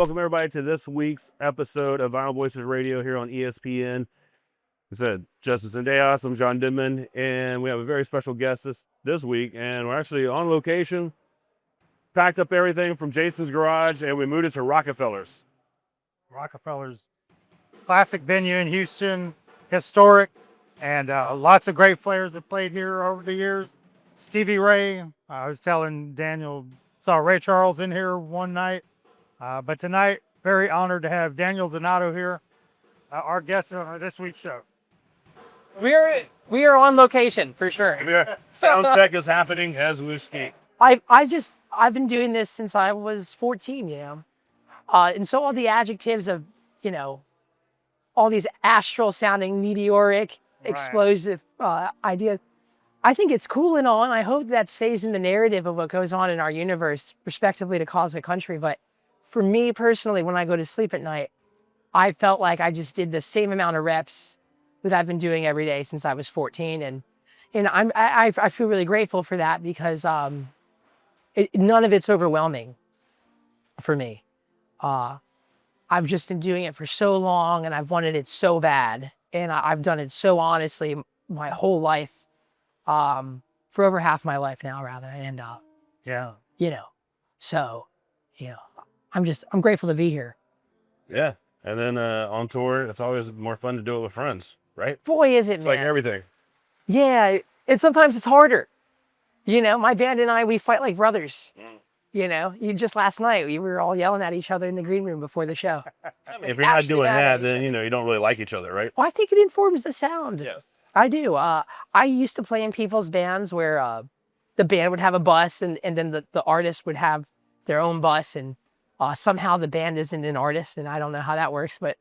welcome everybody to this week's episode of Vinyl Voices Radio here on ESPN. I said Justice and Deos, I'm John Denman, and we have a very special guest this week, and we're actually on location, packed up everything from Jason's garage, and we moved it to Rockefeller's. Rockefeller's classic venue in Houston, historic, and lots of great players that played here over the years. Stevie Ray, I was telling Daniel, saw Ray Charles in here one night, but tonight, very honored to have Daniel Donato here, our guest on this week's show. We are on location for sure. Sound check is happening as we speak. I've been doing this since I was 14, you know. And so all the adjectives of, you know, all these astral sounding, meteoric, explosive ideas, I think it's cool and all, and I hope that stays in the narrative of what goes on in our universe, respectively to Cosmic Country. But for me personally, when I go to sleep at night, I felt like I just did the same amount of reps that I've been doing every day since I was 14. And I feel really grateful for that because none of it's overwhelming for me. I've just been doing it for so long and I've wanted it so bad. And I've done it so honestly my whole life, for over half my life now rather. And, you know, so, you know, I'm grateful to be here. Yeah. And then on tour, it's always more fun to do it with friends, right? Boy, is it, It's man. like everything. Yeah, and sometimes it's harder. You know, my band and I, we fight like brothers. You know, just last night, we were all yelling at each other in the green room before the show. If you're not doing that, then, you know, you don't really like each other, right? Well, I think it informs the sound. Yes. I do. I used to play in people's bands where the band would have a bus and then the artist would have their own bus and somehow the band isn't an artist and I don't know how that works, but,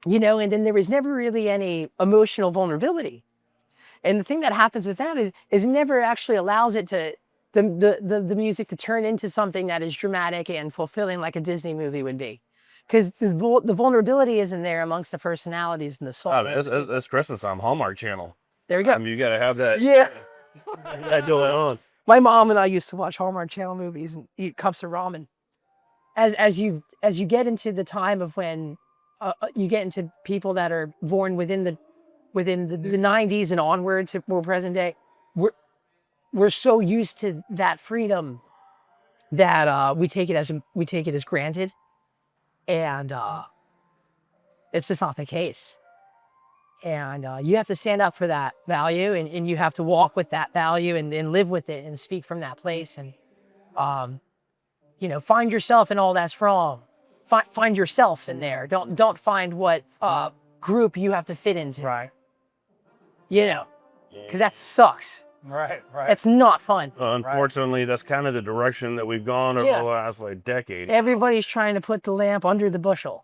you know, and then there was never really any emotional vulnerability. And the thing that happens with that is it never actually allows it to, the music to turn into something that is dramatic and fulfilling like a Disney movie would be. Because the vulnerability isn't there amongst the personalities and the soul. Oh, it's Christmas time, Hallmark Channel. There you go. I mean, you got to have that. Yeah. That going on. My mom and I used to watch Hallmark Channel movies and eat cups of ramen. As you get into the time of when you get into people that are born within the 90s and onward to more present day, we're so used to that freedom that we take it as granted, and it's just not the case. And you have to stand up for that value, and you have to walk with that value and live with it and speak from that place. And, you know, find yourself in all that's wrong. Find yourself in there. Don't find what group you have to fit into. Right. You know, because that sucks. Right. It's not fun. Unfortunately, that's kind of the direction that we've gone over the last decade. Everybody's trying to put the lamp under the bushel,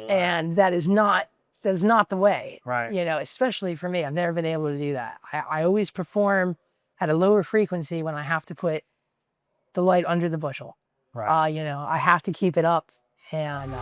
and that is not the way. Right. You know, especially for me, I've never been able to do that. I always perform at a lower frequency when I have to put the light under the bushel. Right. You know, I have to keep it up, and.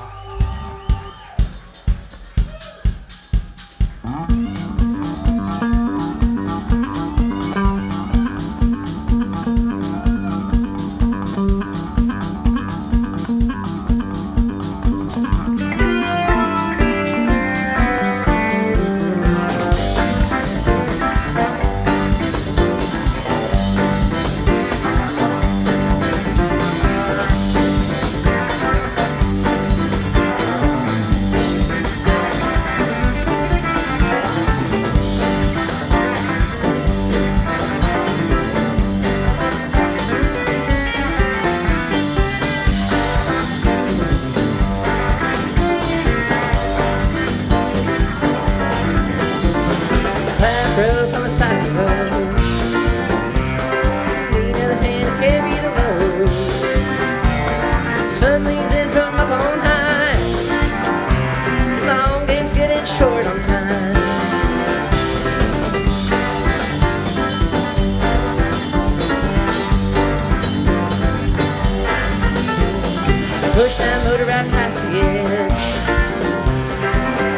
Push that motor right past the edge.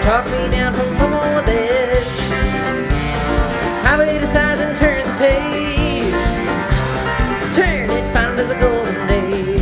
Talk me down from the ledge. Highway decides and turns the page. Turn it, find to the golden age.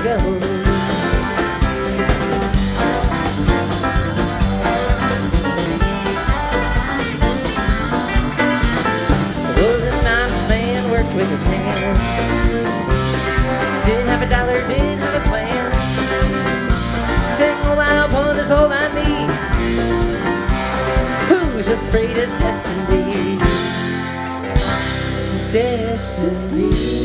go. Was an honest man, worked with his hand. Didn't have a dollar, didn't have a plan. Said, all I want is all I need. Who's afraid of destiny? Destiny.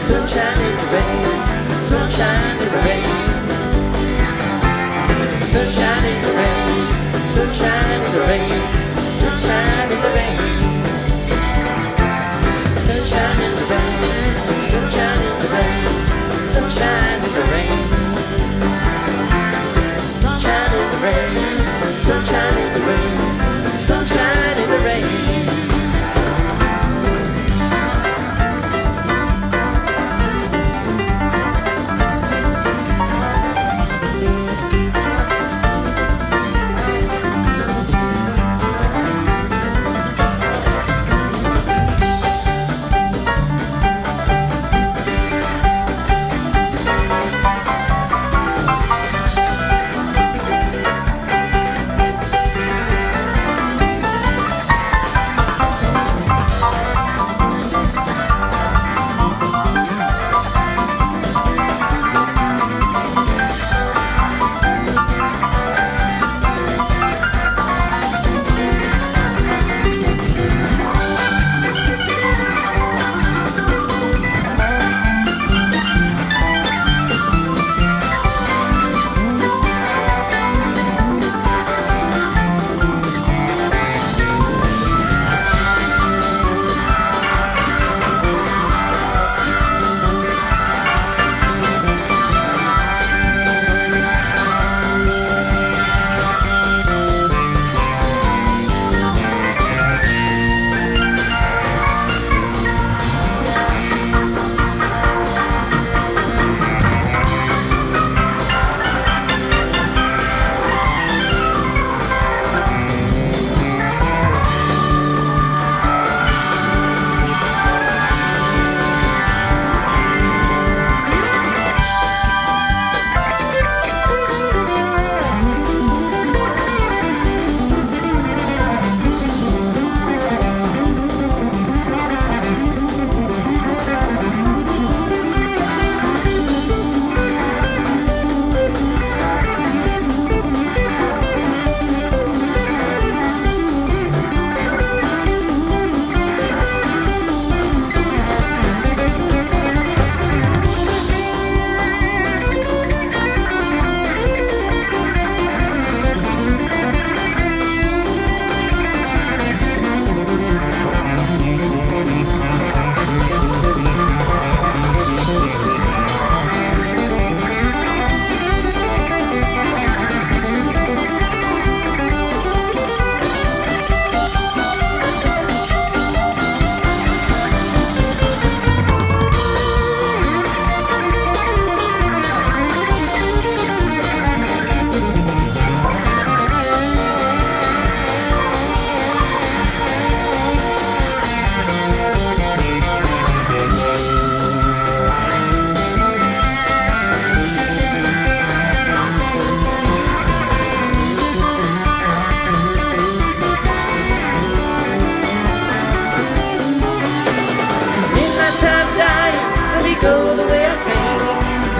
Sunshine in the rain, sunshine in the rain. Sunshine in the rain, sunshine in the rain, sunshine in the rain. Sunshine in the rain, sunshine in the rain, sunshine in the rain. Sunshine in the rain, sunshine in the rain, sunshine in the rain.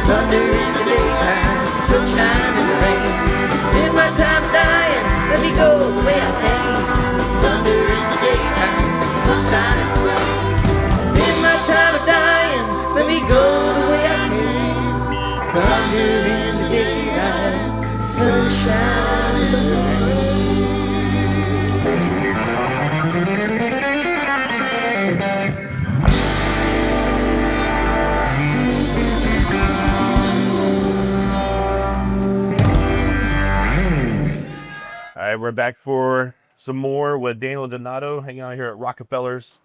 Thunder in the daytime, sunshine in the rain. In my time of dying, let me go the way I came. Thunder in the daytime, sunshine in the rain. In my time of dying, let me go the way I came. thunder in the daylight, sunshine in the rain. All right, we're back for some more with Daniel Donato, hanging out here at Rockefeller's.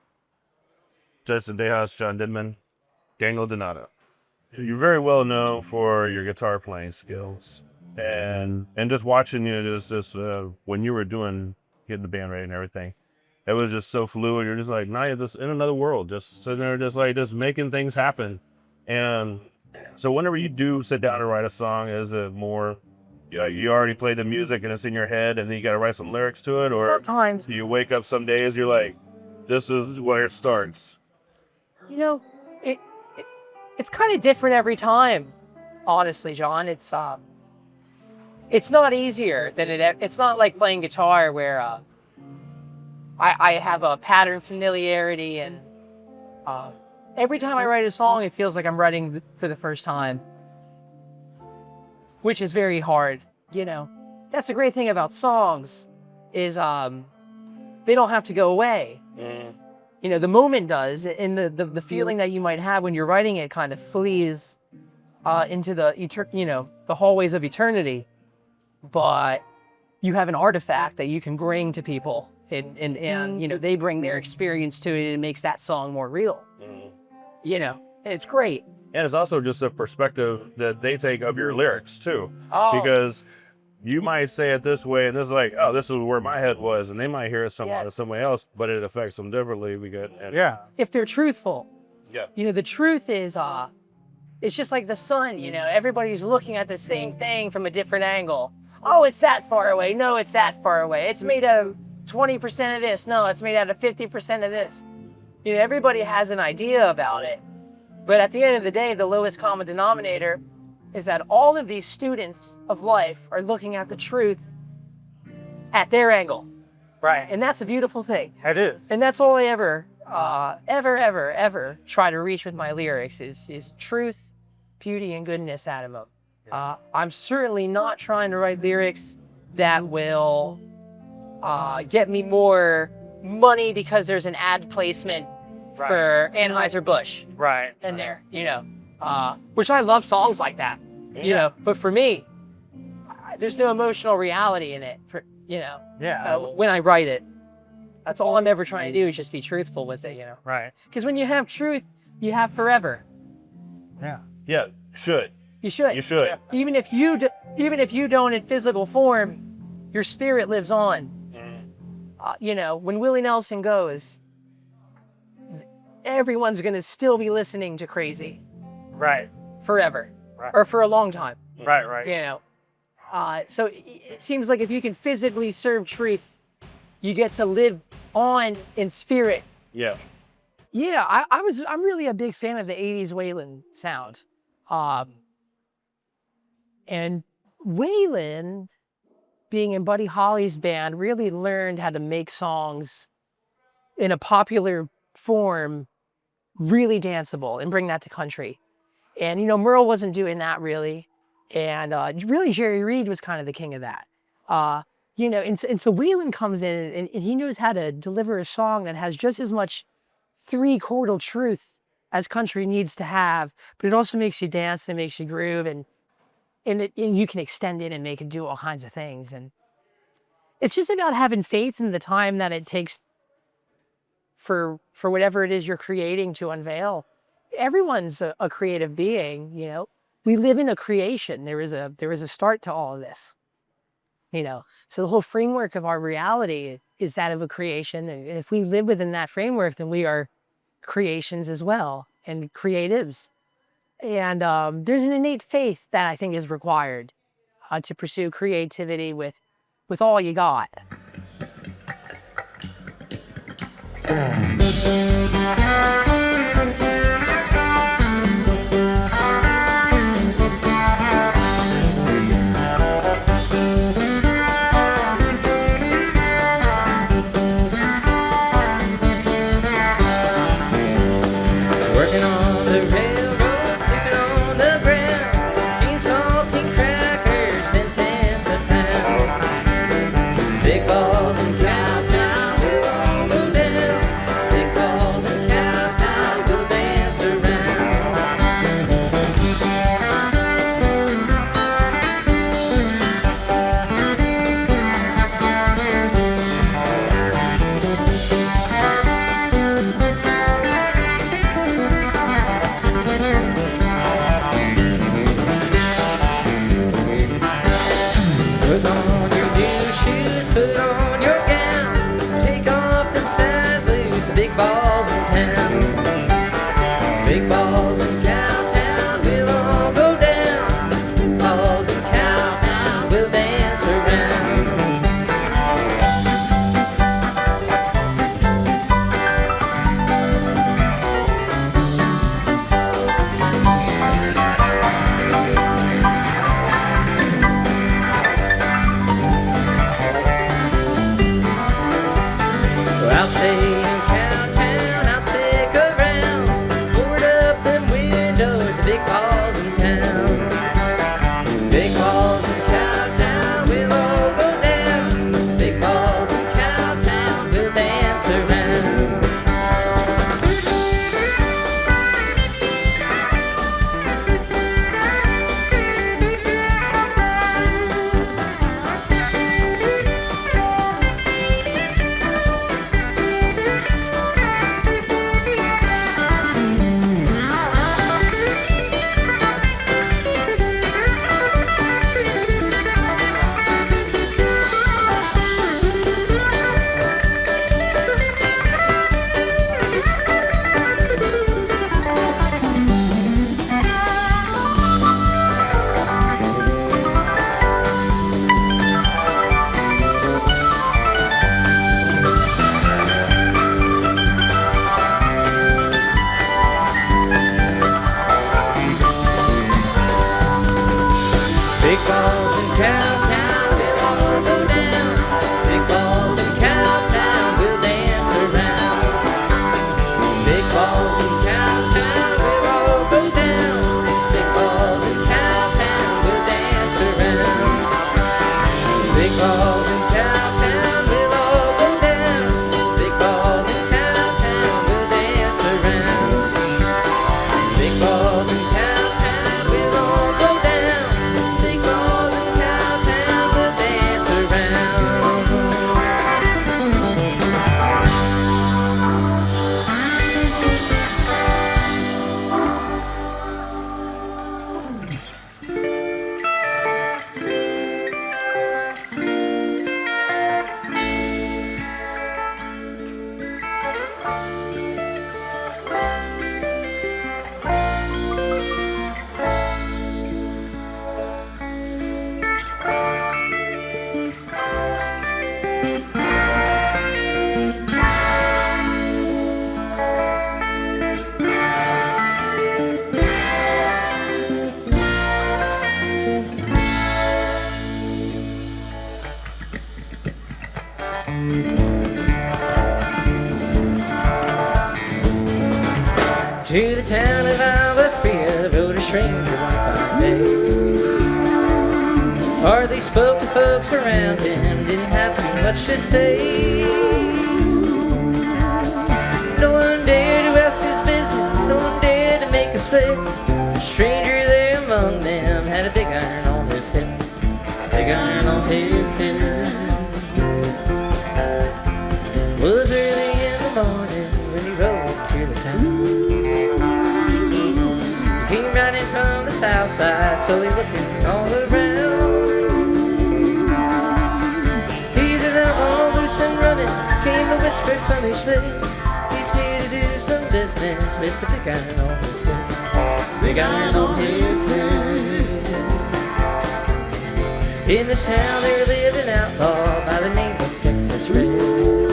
Justin Dejas, John Denman, Daniel Donato. You're very well known for your guitar playing skills, and just watching you just when you were getting the band ready and everything, it was just so fluid. You're just like, now you're just in another world, just sitting there, just making things happen. And so whenever you do sit down to write a song, is it more, you already played the music and it's in your head, and then you got to write some lyrics to it, or Sometimes, you wake up some days you're like, this is where it starts? you know, it's kind of different every time. Honestly, John, it's not easier than it's not like playing guitar where I have a pattern familiarity, and every time I write a song, it feels like I'm writing for the first time, which is very hard. You know, that's the great thing about songs is they don't have to go away. You know, the moment does, and the feeling that you might have when you're writing it kind of flees into the hallways of eternity. But you have an artifact that you can bring to people, and you know, they bring their experience to it, and it makes that song more real. You know, it's great. And it's also just a perspective that they take of your lyrics too, Oh, because you might say it this way, and this is like, oh, this is where my head was, and they might hear it somewhere else, but it affects them differently. Yeah. if they're truthful. Yeah. You know, the truth is, it's just like the sun. You know, everybody's looking at the same thing from a different angle. Oh, it's that far away. No, it's that far away. It's made out of 20% of this. No, it's made out of 50% of this. You know, everybody has an idea about it. But at the end of the day, the lowest common denominator is that all of these students of life are looking at the truth at their angle. Right. And that's a beautiful thing. It is. And that's all I ever try to reach with my lyrics is truth, beauty, and goodness out of them. I'm certainly not trying to write lyrics that will get me more money because there's an ad placement for Anheuser-Busch Right. in there, you know, which I love songs like that, you know, but for me, there's no emotional reality in it, when I write it. That's all I'm ever trying to do is just be truthful with it, you know. Right. Because when you have truth, you have forever. Yeah. Yeah, should. You should. You should. Even if you don't in physical form, your spirit lives on. You know, when Willie Nelson goes, everyone's gonna still be listening to Crazy Right. forever, Right. or for a long time. Right. Right. You know, so it seems like if you can physically serve truth, you get to live on in spirit. Yeah. Yeah, I'm really a big fan of the 80s Waylon sound. And Waylon, being in Buddy Holly's band, really learned how to make songs in a popular form really danceable and bring that to country. And, you know, Merle wasn't doing that really. And really Jerry Reed was kind of the king of that. You know, and so Waylon comes in and he knows how to deliver a song that has just as much three-chordal truth as country needs to have, but it also makes you dance and makes you groove, and you can extend it and make it do all kinds of things. And it's just about having faith in the time that it takes for whatever it is you're creating to unveil. Everyone's a creative being, you know. We live in a creation. There is a start to all of this, you know. So the whole framework of our reality is that of a creation, and if we live within that framework, then we are creations as well, and creatives. And there's an innate faith that I think is required to pursue creativity with all you got. Working on the railroad, sleeping on the ground, Big balls in Cowtown, we'll all go down. Big balls in Cowtown, we'll dance around. Big balls in Cowtown, we'll all go down. Big balls in Cowtown, we'll dance around. Big balls in Cowtown, we'll all go down. Big balls in Cowtown, we'll dance around. Big balls in Cowtown, we'll all go down. Big balls in Cowtown, we'll dance around. To the town of Albuquerque rode a stranger one fine day. Hardly spoke to folks around him, didn't have too much to say. No one dared to ask his business, no one dared to make a slip. A stranger there among them had a big iron on his hip. Big iron on his hip. Was early in the morning when he rode to the town. Came riding from the south side, slowly looking all around. He's an outlaw, loose and running, came the whisper from each lip. He's here to do some business with the big iron on his hip. Big iron on his hip. In this town there lived an outlaw by the name of Texas Red.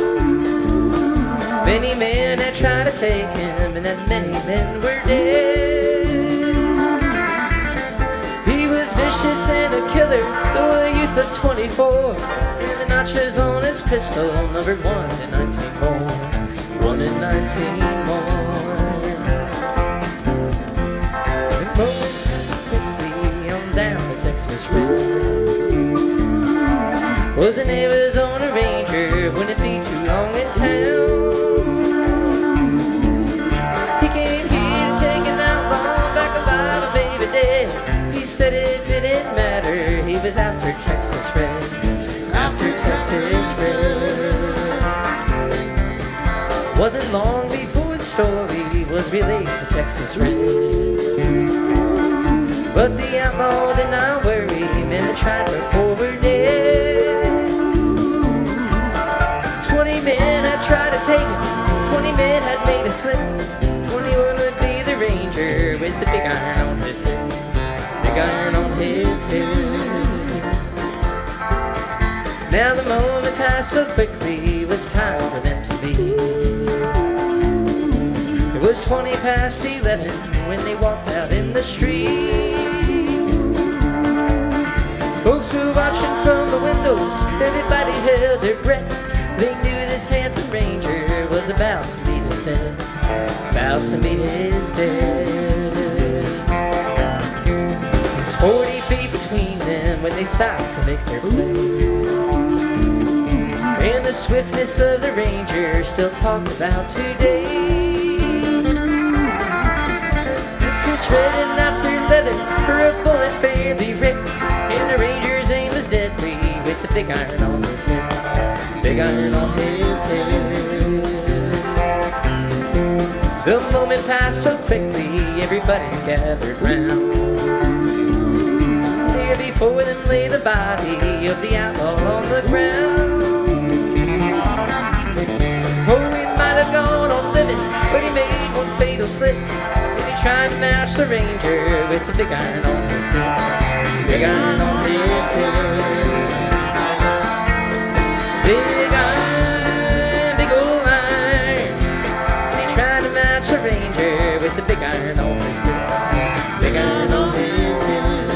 Many men had tried to take him, and that many men were dead. He was vicious and a killer, though a youth of 24. And the notches on his pistol numbered 1 in 19 more. 1 in 19 more. The moment passed quickly on down the Texas Road. Was a neighbor's on a ranger, wouldn't it be too long in town? He came here to take an outlaw back alive, a baby dead. He said it didn't matter, he was after Texas Red. After Texas Red. Wasn't long before the story was relayed to Texas Red. But the outlaw did not worry, men that tried before were dead. 20 men had tried to take him, 20 men had made a slip. 21 would be the ranger with the big iron on his hip. Big iron on his hip. Now the moment passed so quickly, it was time for them to leave. It was 20 past 11 when they walked out in the street. Folks were watching from the windows, everybody held their breath. They knew this handsome ranger was about to meet his death. About to meet his death. It's 40 feet between them when they stopped to make their play. And the swiftness of the ranger still talked about today. Just red and not through leather for a bullet fairly ripped. And the ranger's aim was deadly with the big iron on his hip. Big iron on his hip. The moment passed so quickly, everybody gathered round. There before them lay the body of the outlaw on the ground. Oh, he might have gone on living, but he made one fatal slip. And he tried to match the ranger with the big iron on his hip. Big iron on his hip. Big iron, big old iron. And he tried to match the ranger with the big iron on his hip. Big iron on his hip.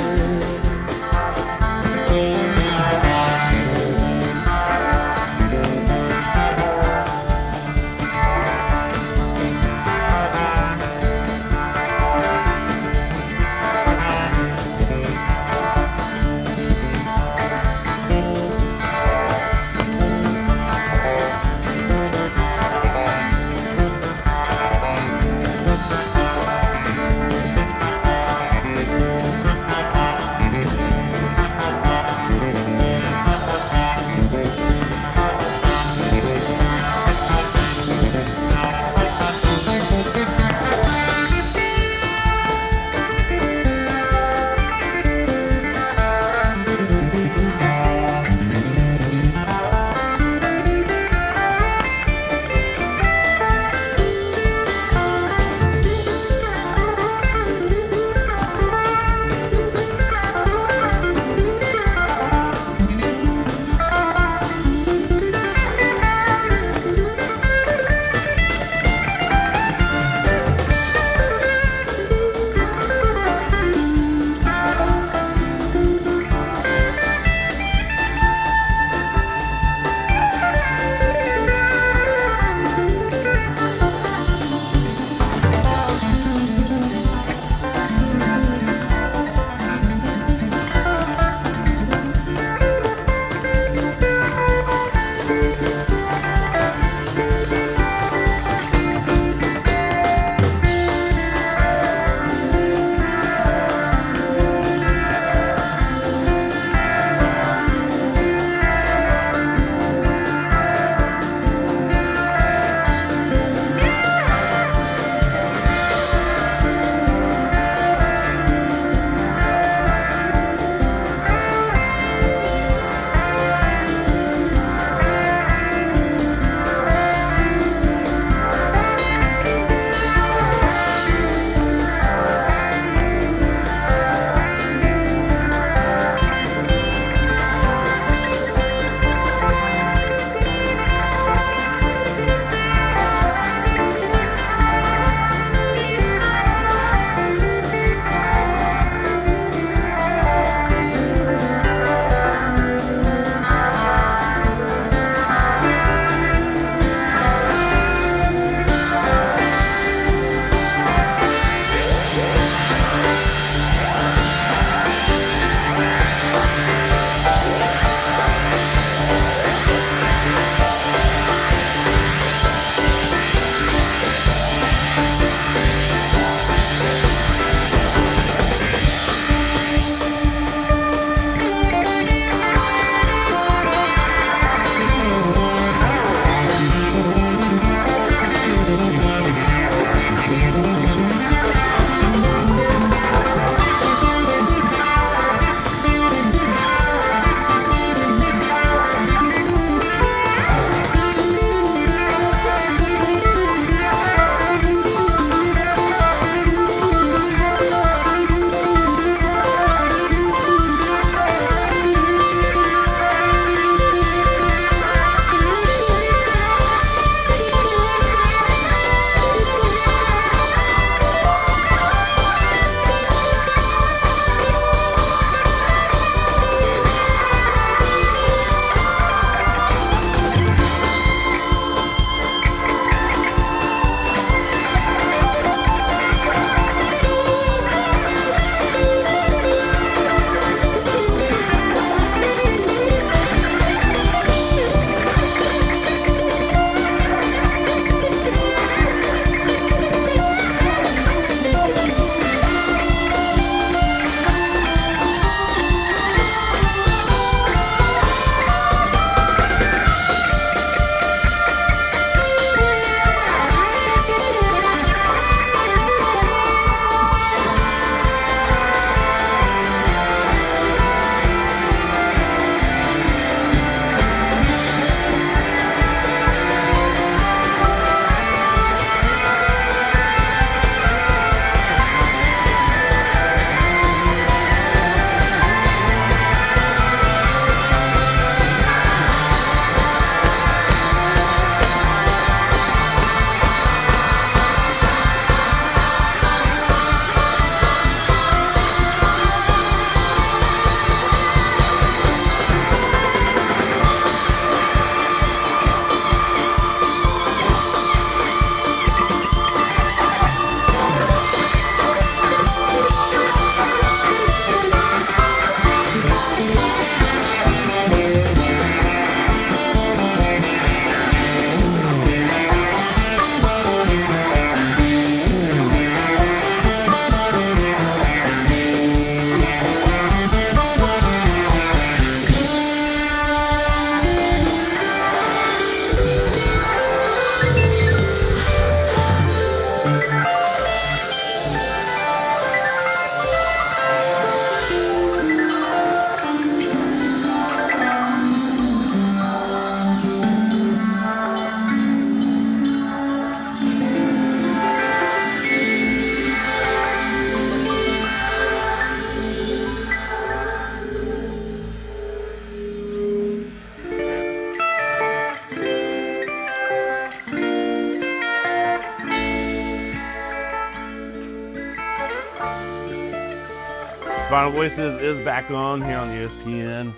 Vinyl Voices is back on here on ESPN.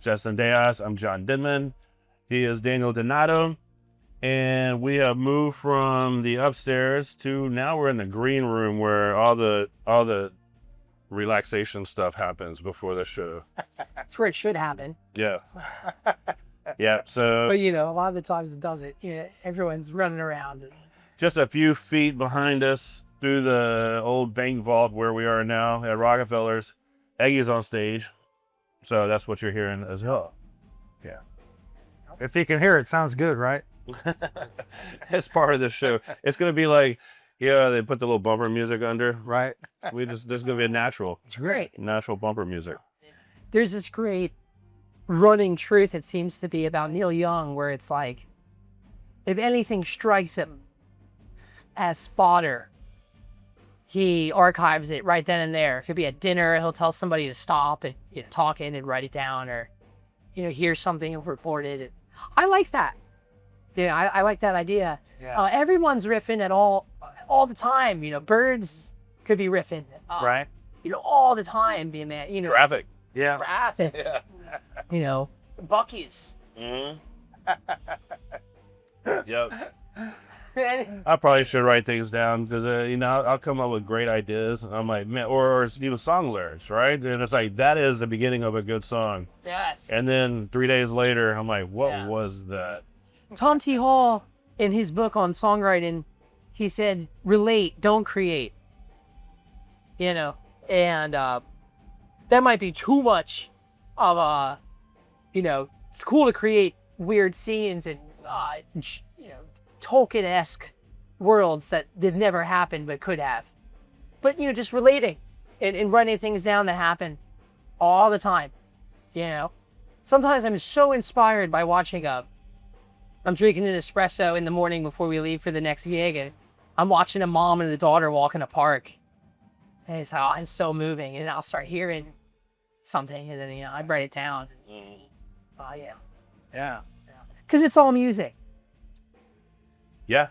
Justin Deas, I'm John Denman. He is Daniel Donato. And we have moved from the upstairs to now we're in the green room where all the relaxation stuff happens before the show. That's where it should happen. Yeah. Yeah, so But, you know, a lot of the times it doesn't. You know, everyone's running around. just a few feet behind us through the old bank vault where we are now at Rockefeller's. Eggy's on stage. So that's what you're hearing as well. Yeah. If you can hear it, sounds good, right? It's part of the show. It's going to be like, yeah, they put the little bumper music under. Right. There's going to be a natural Great. bumper music. There's this great running truth, it seems to be, about Neil Young, where it's like, if anything strikes him as fodder, he archives it right then and there. If he'll be at dinner, he'll tell somebody to stop and, you know, talking and write it down, or, you know, hear something reported. I like that. Yeah, I like that idea. Yeah. Everyone's riffing at all the time. You know, birds could be riffing. Right. You know, all the time, being that, you know, Traffic. Yeah. traffic. Yeah. You know, Bucky's. Mm-hmm. Yep. I probably should write things down because, you know, I'll come up with great ideas. And I'm like, man, or even song lyrics, right? And it's like, that is the beginning of a good song. Yes. And then 3 days later, I'm like, what Yeah. was that? Tom T. Hall, in his book on songwriting, he said, relate, don't create. You know, and that might be too much of you know, it's cool to create weird scenes and, you know, Tolkien-esque worlds that did never happen but could have. But, you know, just relating and writing things down that happen all the time, you know. Sometimes I'm so inspired by watching I'm drinking an espresso in the morning before we leave for the next gig, and I'm watching a mom and a daughter walk in a park. And it's so moving, and I'll start hearing something, and then, you know, I write it down. Yeah. Yeah. Because it's all music. Yeah.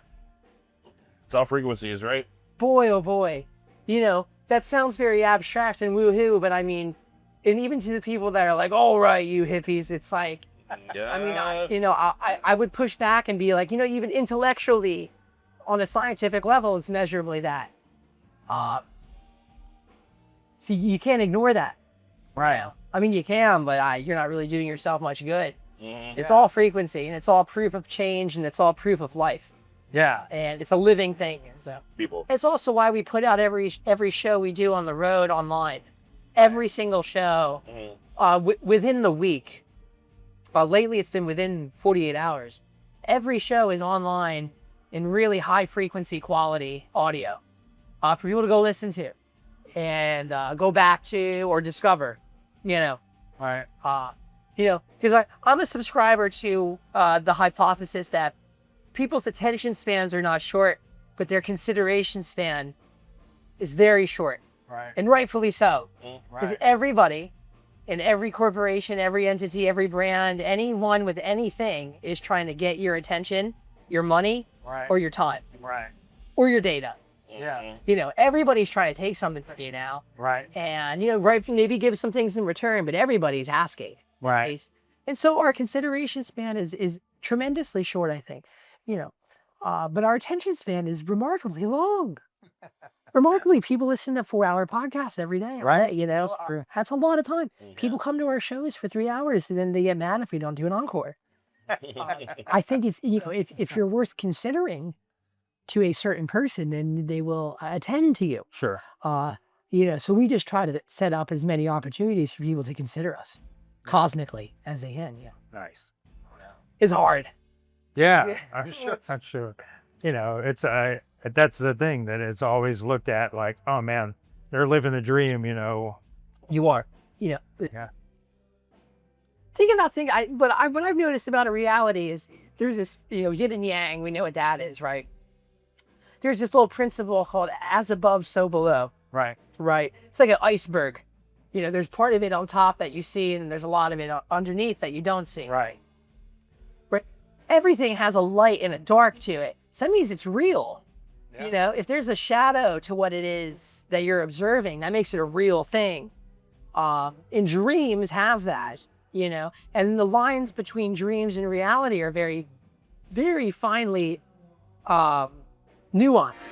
It's all frequencies, right? Boy, oh boy. You know, that sounds very abstract and woohoo, but I mean, and even to the people that are like, all right, you hippies, it's like, Yeah. I mean, you know, I would push back and be like, you know, even intellectually, on a scientific level, it's measurably that. So you can't ignore that. Right. I mean, you can, but you're not really doing yourself much good. Mhm. It's all frequency, and it's all proof of change, and it's all proof of life, Yeah. and it's a living thing. So People. it's also why we put out every show we do on the road online, every single show, within the week. Lately, it's been within 48 hours. Every show is online in really high frequency quality audio for people to go listen to and go back to or discover, you know. Right. You know, because I'm a subscriber to the hypothesis that people's attention spans are not short, but their consideration span is very short, Right. and rightfully so. Because Right. everybody in every corporation, every entity, every brand, anyone with anything is trying to get your attention, your money, Right. or your time, Right. or your data. Yeah. You know, everybody's trying to take something from you now. Right. And, you know, right, maybe give some things in return, but everybody's asking. Right. And so our consideration span is tremendously short, I think, you know, but our attention span is remarkably long. Remarkably, people listen to 4-hour podcasts every day. Right. You know, that's a lot of time. People come to our shows for 3 hours and then they get mad if we don't do an encore. I think if you're worth considering to a certain person, then they will attend to you. Sure. You know, so we just try to set up as many opportunities for people to consider us cosmically as they can. Yeah. Nice. It's hard. Yeah. I'm sure. I'm sure. You know, that's the thing that it's always looked at like, oh man, they're living the dream, you know. You are. You know. Yeah. What I've noticed about a reality is there's this, you know, yin and yang. We know what that is, right? There's this little principle called as above, so below. Right. Right. It's like an iceberg. You know, there's part of it on top that you see, and there's a lot of it underneath that you don't see. Right. Right. Everything has a light and a dark to it. So that means it's real. Yeah. You know, if there's a shadow to what it is that you're observing, that makes it a real thing. And dreams have that, you know, and the lines between dreams and reality are very, very finely nuanced.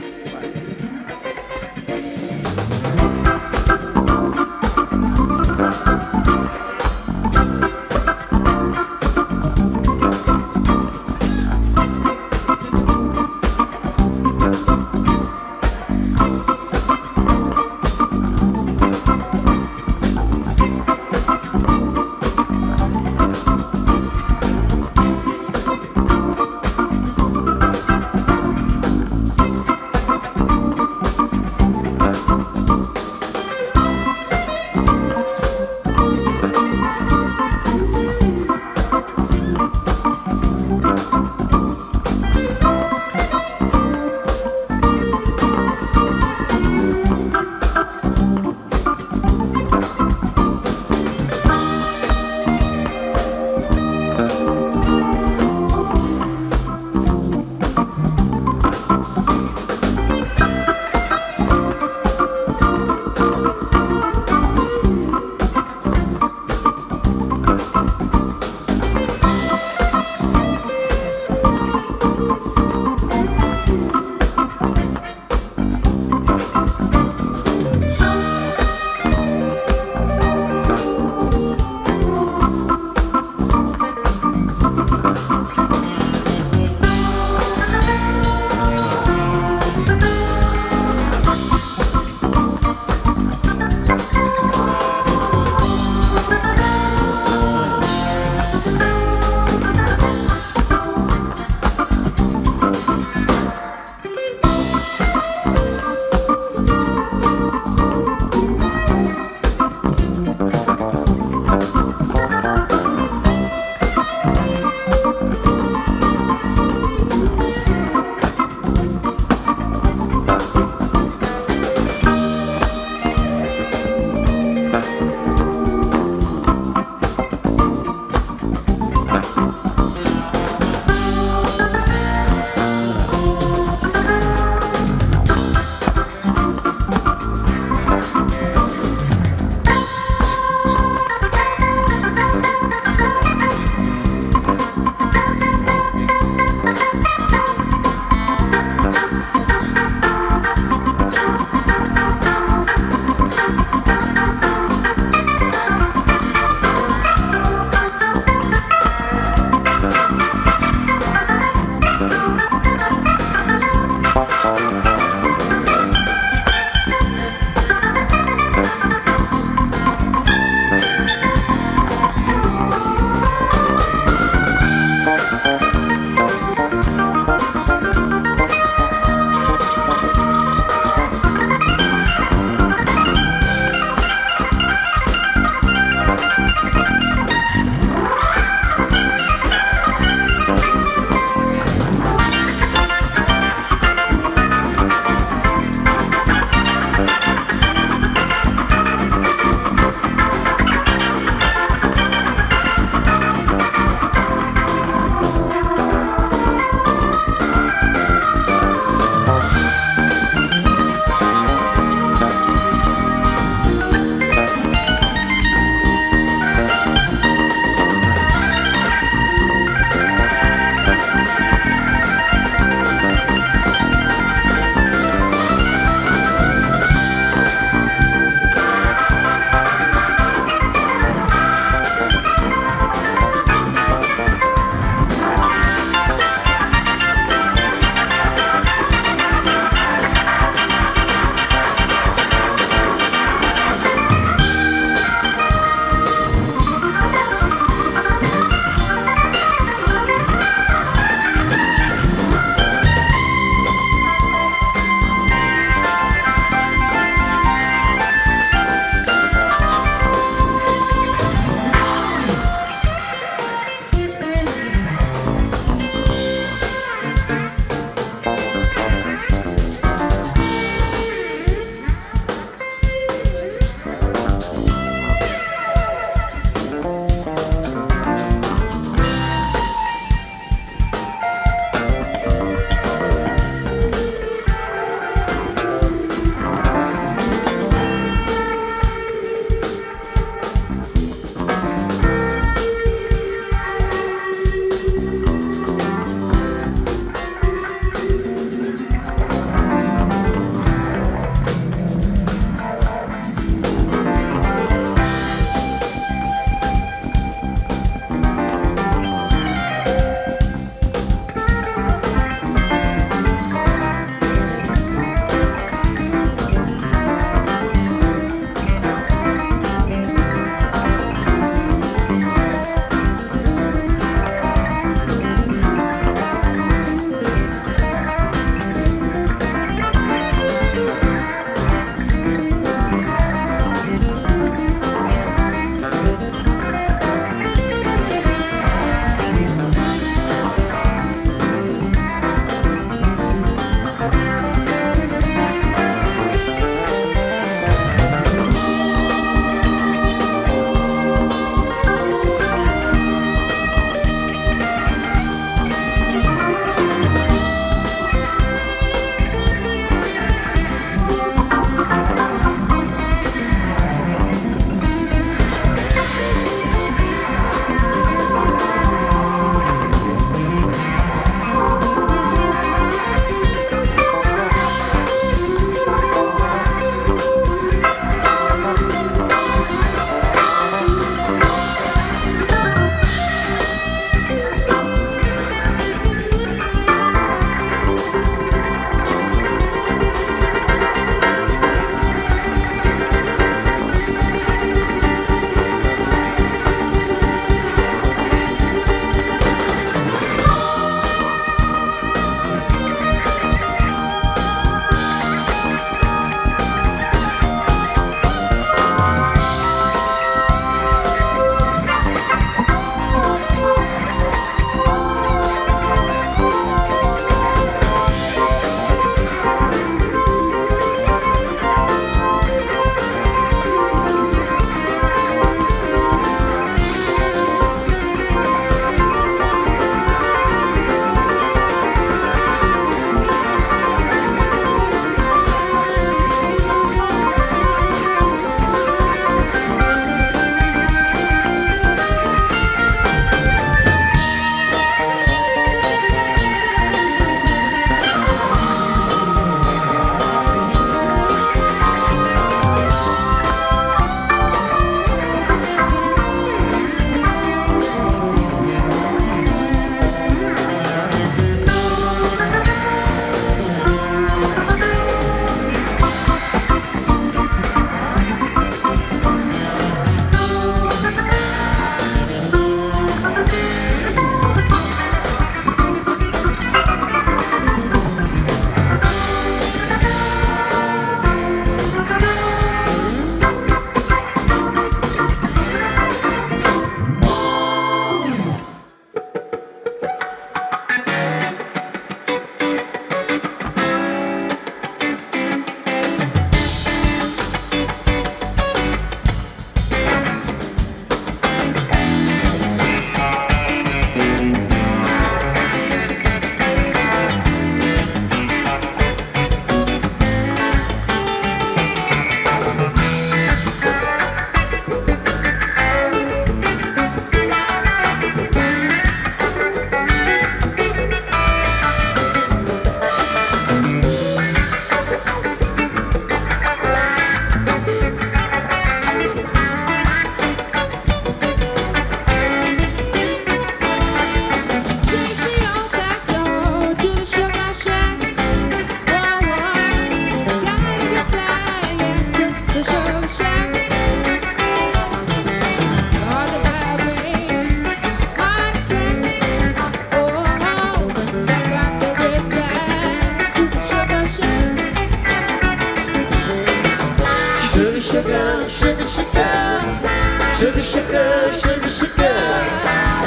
sugar, sugar, sugar, sugar,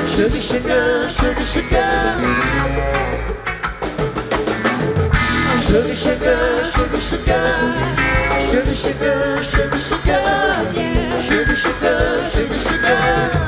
sugar, sugar, sugar, sugar. Sugar, sugar, sugar, sugar, sugar, sugar, sugar, sugar, yeah. Sugar, sugar, sugar, sugar.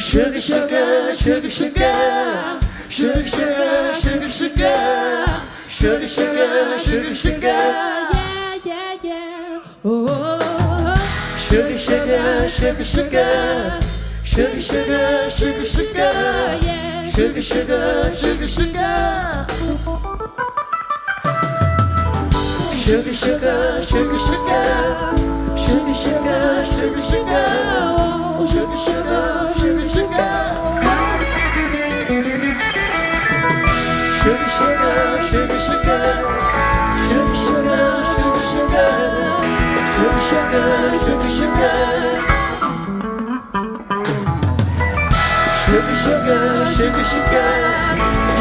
sugar, sugar, sugar, sugar, sugar, sugar, sugar, sugar, sugar, sugar, sugar, Yeah, yeah, yeah. Oh, sugar, sugar, sugar, sugar, sugar, sugar, sugar, sugar, yeah. sugar, sugar, sugar, sugar, sugar, sugar, sugar, sugar, sugar, sugar, sugar, sugar, sugar. Sugar, sugar, sugar, sugar. Sugar, sugar, sugar, sugar. Sugar, sugar, sugar, sugar. Sugar, sugar, sugar, sugar. Sugar, sugar, sugar, sugar.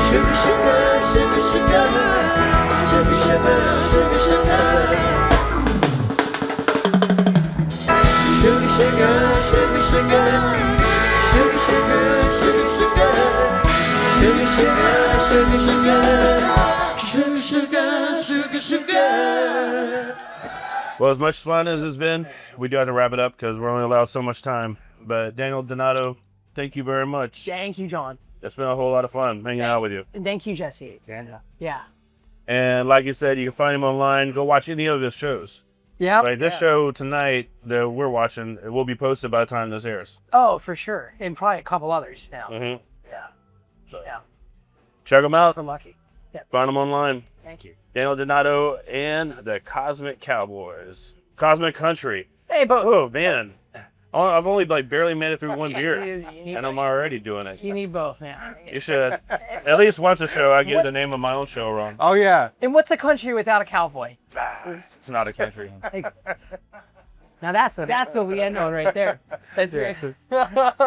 Sugar, sugar, sugar, sugar. Sugar, sugar, sugar, sugar. Sugar, sugar, sugar, sugar. Sugar, sugar, sugar, sugar. Sugar, sugar, sugar, sugar. Sugar, sugar, sugar, sugar. Well, as much fun as it's been, we do have to wrap it up because we're only allowed so much time. But Daniel Donato, thank you very much. Thank you, John. It's been a whole lot of fun hanging out with you. And thank you, Jesse. Daniel. Yeah. And like you said, you can find him online. Go watch any of his shows. Yeah. Like this show tonight that we're watching, it will be posted by the time this airs. Oh, for sure. And probably a couple others now. Mm-hmm. Yeah. So Yeah. check them out. We're lucky. Find them online. Thank you. Daniel Donato and the Cosmic Cowboys. Cosmic Country. Hey, but Oh, man. I've only like barely made it through one beer. You need, And I'm already doing it. you need both, man. You should. At least once a show, I get the name of my own show wrong. Oh yeah. And what's a country without a cowboy? It's not a country. Now that's what we end on right there. That's it. All right.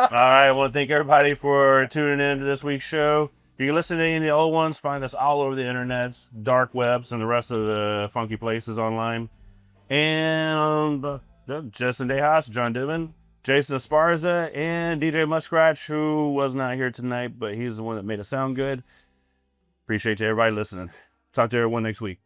I want to thank everybody for tuning in to this week's show. You can listen to any of the old ones. Find us all over the internets, dark webs, and the rest of the funky places online. And Justin Dejas, John Dibben, Jason Esparza, and DJ Muskratch, who was not here tonight, but he's the one that made it sound good. Appreciate you, everybody listening. Talk to everyone next week.